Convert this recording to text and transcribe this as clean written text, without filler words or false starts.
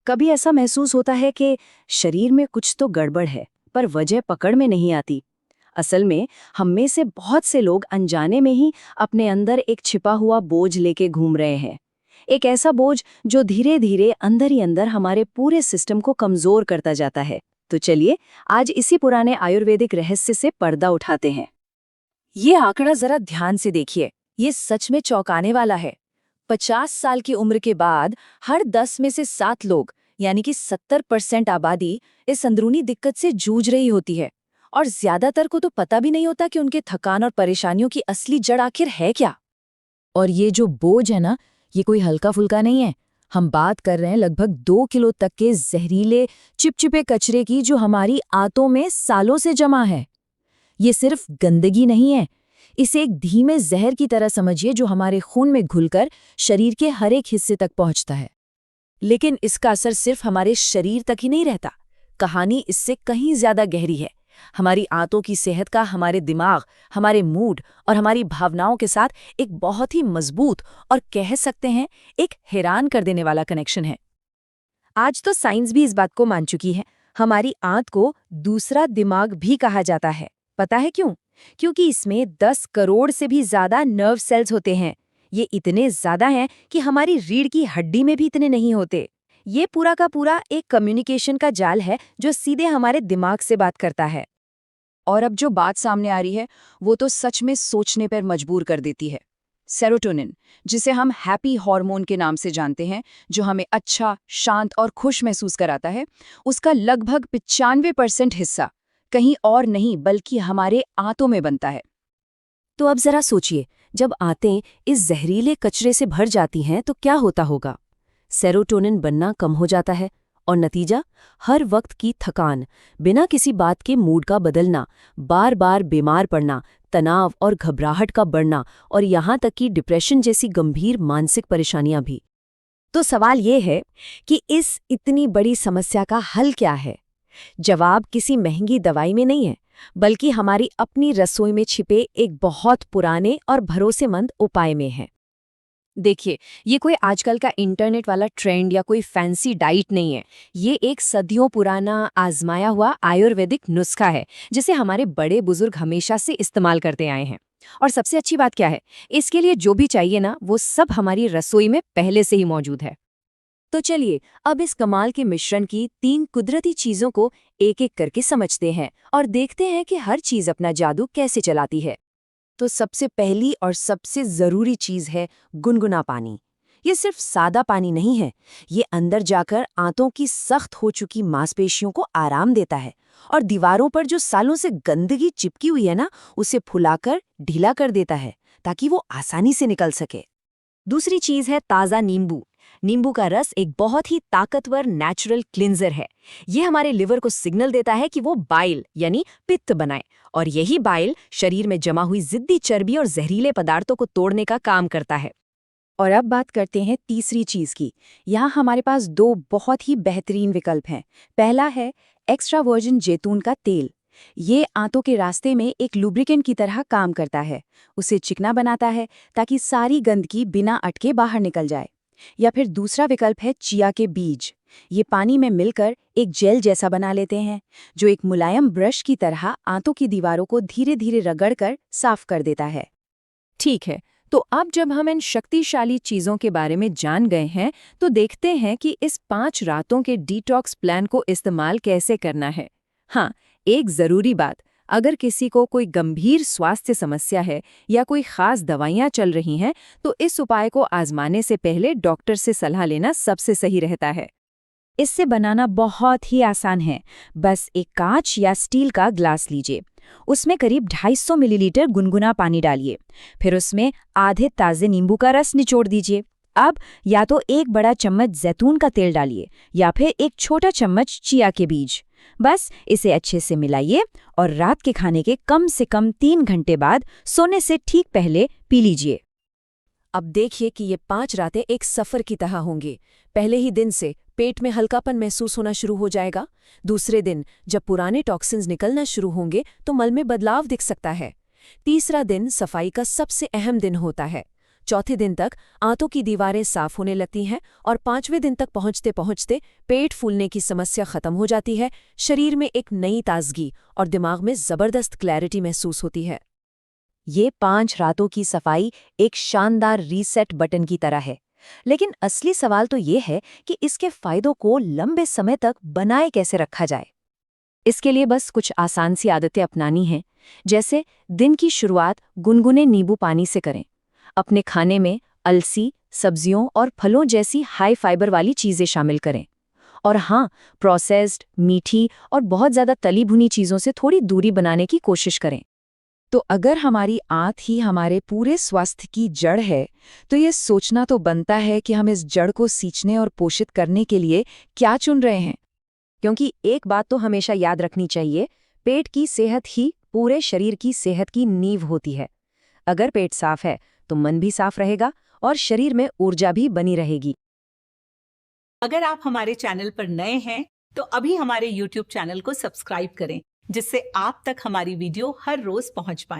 कभी ऐसा महसूस होता है कि शरीर में कुछ तो गड़बड़ है, पर वजह पकड़ में नहीं आती। असल में हम में से बहुत से लोग अनजाने में ही अपने अंदर एक छिपा हुआ बोझ लेके घूम रहे हैं। एक ऐसा बोझ जो धीरे धीरे अंदर ही अंदर हमारे पूरे सिस्टम को कमजोर करता जाता है। तो चलिए आज इसी पुराने आयुर्वेदिक रहस्य से पर्दा उठाते हैं। ये आंकड़ा जरा ध्यान से देखिए, ये सच में चौंकाने वाला है। 50 साल की उम्र के बाद हर 10 में से 7 लोग यानी कि 70% आबादी इस अंदरूनी दिक्कत से जूझ रही होती है। और ज्यादातर को तो पता भी नहीं होता कि उनके थकान और परेशानियों की असली जड़ आखिर है क्या। और ये जो बोझ है ना, ये कोई हल्का फुल्का नहीं है। हम बात कर रहे हैं लगभग 2 किलो तक के जहरीले चिपचिपे कचरे की, जो हमारी आंतों में सालों से जमा है। ये सिर्फ गंदगी नहीं है, इसे एक धीमे जहर की तरह समझिए, जो हमारे खून में घुलकर शरीर के हर एक हिस्से तक पहुंचता है। लेकिन इसका असर सिर्फ हमारे शरीर तक ही नहीं रहता। कहानी इससे कहीं ज्यादा गहरी है। हमारी आंतों की सेहत का हमारे दिमाग, हमारे मूड और हमारी भावनाओं के साथ एक बहुत ही मजबूत और कह सकते हैं एक हैरान कर देने वाला कनेक्शन है। आज तो साइंस भी इस बात को मान चुकी है। हमारी आंत को दूसरा दिमाग भी कहा जाता है। पता है क्यों? क्योंकि इसमें 10 करोड़ से भी ज्यादा नर्व सेल्स होते हैं। ये इतने ज्यादा हैं कि हमारी रीढ़ की हड्डी में भी इतने नहीं होते। ये पूरा का पूरा एक कम्युनिकेशन का जाल है जो सीधे हमारे दिमाग से बात करता है। और अब जो बात सामने आ रही है वो तो सच में सोचने पर मजबूर कर देती है। सेरोटोनिन, जिसे हम हैप्पी हार्मोन के नाम से जानते हैं, जो हमें अच्छा, शांत और खुश महसूस कराता है, उसका लगभग 95% हिस्सा कहीं और नहीं बल्कि हमारे आंतों में बनता है। तो अब जरा सोचिए, जब आंतें इस जहरीले कचरे से भर जाती हैं तो क्या होता होगा? सेरोटोनिन बनना कम हो जाता है और नतीजा हर वक्त की थकान, बिना किसी बात के मूड का बदलना, बार बार बीमार पड़ना, तनाव और घबराहट का बढ़ना और यहाँ तक कि डिप्रेशन जैसी गंभीर मानसिक परेशानियां भी। तो सवाल ये है कि इस इतनी बड़ी समस्या का हल क्या है? जवाब किसी महंगी दवाई में नहीं है, बल्कि हमारी अपनी रसोई में छिपे एक बहुत पुराने और भरोसेमंद उपाय में है। देखिए, ये कोई आजकल का इंटरनेट वाला ट्रेंड या कोई फैंसी डाइट नहीं है। ये एक सदियों पुराना आजमाया हुआ आयुर्वेदिक नुस्खा है, जिसे हमारे बड़े बुजुर्ग हमेशा से इस्तेमाल करते आए हैं। और सबसे अच्छी बात क्या है, इसके लिए जो भी चाहिए ना, वो सब हमारी रसोई में पहले से ही मौजूद है। तो चलिए अब इस कमाल के मिश्रण की 3 कुदरती चीजों को एक एक करके समझते हैं और देखते हैं कि हर चीज अपना जादू कैसे चलाती है। तो सबसे पहली और सबसे जरूरी चीज है गुनगुना पानी। ये सिर्फ सादा पानी नहीं है, ये अंदर जाकर आंतों की सख्त हो चुकी मांसपेशियों को आराम देता है और दीवारों पर जो सालों से गंदगी चिपकी हुई है ना, उसे फुलाकर ढीला कर देता है ताकि वो आसानी से निकल सके। दूसरी चीज है ताज़ा नींबू। नींबू का रस एक बहुत ही ताकतवर नेचुरल क्लिंजर है। ये हमारे लिवर को सिग्नल देता है कि वो बाइल यानी पित्त बनाए, और यही बाइल शरीर में जमा हुई जिद्दी चर्बी और जहरीले पदार्थों को तोड़ने का काम करता है। और अब बात करते हैं तीसरी चीज की। यहाँ हमारे पास 2 बहुत ही बेहतरीन विकल्प हैं। पहला है एक्स्ट्रा वर्जिन जैतून का तेल। ये आंतों के रास्ते में एक लुब्रिकेंट की तरह काम करता है, उसे चिकना बनाता है ताकि सारी गंदगी बिना अटके बाहर निकल जाए। या फिर दूसरा विकल्प है चिया के बीज। ये पानी में मिलकर एक जेल जैसा बना लेते हैं, जो एक मुलायम ब्रश की तरह आंतों की दीवारों को धीरे धीरे रगड़कर साफ कर देता है। ठीक है, तो अब जब हम इन शक्तिशाली चीजों के बारे में जान गए हैं, तो देखते हैं कि इस 5 रातों के डिटॉक्स प्लान को इस्तेमाल कैसे करना है। हाँ, एक जरूरी बात, अगर किसी को कोई गंभीर स्वास्थ्य समस्या है या कोई खास दवाइयाँ चल रही हैं, तो इस उपाय को आजमाने से पहले डॉक्टर से सलाह लेना सबसे सही रहता है। इससे बनाना बहुत ही आसान है। बस एक कांच या स्टील का ग्लास लीजिए, उसमें करीब 250 मिलीलीटर गुनगुना पानी डालिए, फिर उसमें आधे ताजे नींबू का रस निचोड़ दीजिए। अब या तो एक बड़ा चम्मच जैतून का तेल डालिए या फिर एक छोटा चम्मच चिया के बीज। बस इसे अच्छे से मिलाइए और रात के खाने के कम से कम 3 घंटे बाद सोने से ठीक पहले पी लीजिए। अब देखिए कि ये 5 रातें एक सफर की तरह होंगी। पहले ही दिन से पेट में हल्कापन महसूस होना शुरू हो जाएगा। दूसरे दिन जब पुराने टॉक्सिन्स निकलना शुरू होंगे तो मल में बदलाव दिख सकता है। तीसरा दिन सफाई का सबसे अहम दिन होता है। चौथे दिन तक आंतों की दीवारें साफ होने लगती हैं और 5वें दिन तक पहुंचते पहुंचते पेट फूलने की समस्या खत्म हो जाती है, शरीर में एक नई ताजगी और दिमाग में जबरदस्त क्लैरिटी महसूस होती है। ये 5 रातों की सफाई एक शानदार रीसेट बटन की तरह है। लेकिन असली सवाल तो ये है कि इसके फायदों को लंबे समय तक बनाए कैसे रखा जाए। इसके लिए बस कुछ आसान सी आदतें अपनानी हैं, जैसे दिन की शुरुआत गुनगुने नींबू पानी से करें। अपने खाने में अलसी, सब्जियों और फलों जैसी हाई फाइबर वाली चीज़ें शामिल करें। और हाँ, प्रोसेस्ड, मीठी और बहुत ज़्यादा तली भुनी चीज़ों से थोड़ी दूरी बनाने की कोशिश करें। तो अगर हमारी आंत ही हमारे पूरे स्वास्थ्य की जड़ है, तो ये सोचना तो बनता है कि हम इस जड़ को सींचने और पोषित करने के लिए क्या चुन रहे हैं। क्योंकि एक बात तो हमेशा याद रखनी चाहिए, पेट की सेहत ही पूरे शरीर की सेहत की नींव होती है। अगर पेट साफ है, तो मन भी साफ रहेगा और शरीर में ऊर्जा भी बनी रहेगी। अगर आप हमारे चैनल पर नए हैं, तो अभी हमारे YouTube चैनल को सब्सक्राइब करें, जिससे आप तक हमारी वीडियो हर रोज पहुंच पाए।